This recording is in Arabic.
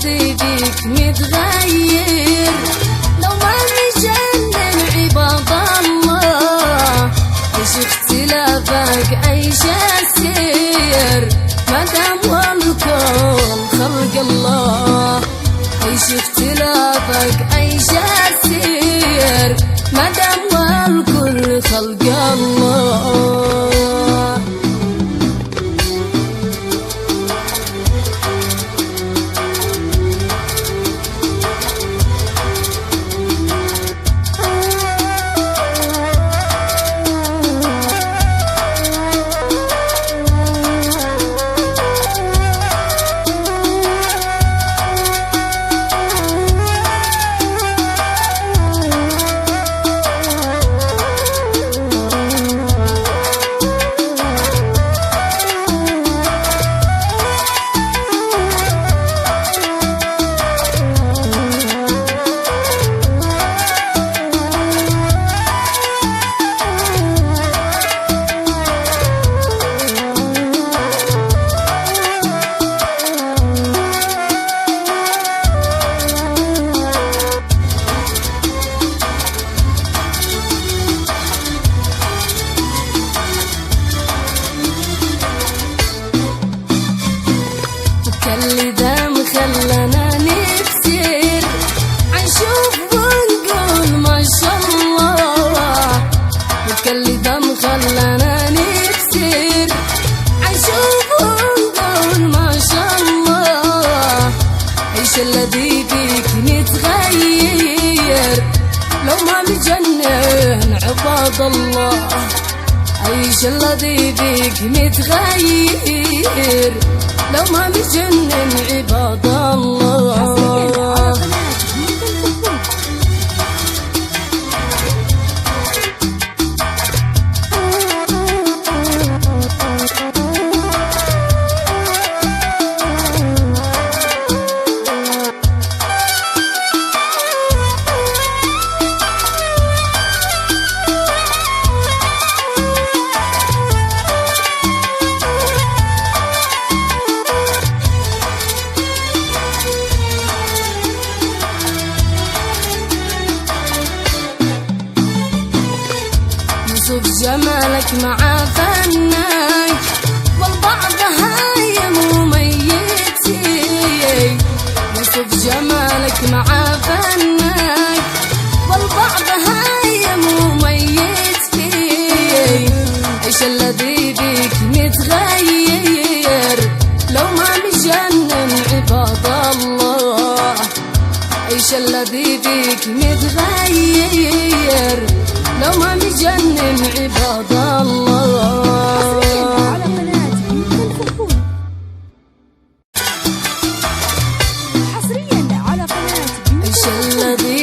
الذي فيك متغير لو ما نجنن عباد الله ايش اختلافك عيش السير مدام والكون خلق الله ايش اختلافك عيش السير مدام والكل خلق الله اللي دام خلانا نكسر عنشوف ونقول ما شاء الله اللي دام خلانا نكسر عنشوف ونقول ما شاء الله ايش الذي فيك متغير لو ما مجنن عباد الله ايش الذي فيك متغير لو ما مجنن عباد الله شوف جمالك مع فنك والبعض هايم وميتي شوف جمالك مع فنك والبعض هايم وميتي ايش الذي بيك متغير لو ما مجنن عباد الله ايش الذي بيك متغير لو ما مجنن عباد الله على قناتي الفنون حصريا على قناتي ايش الذي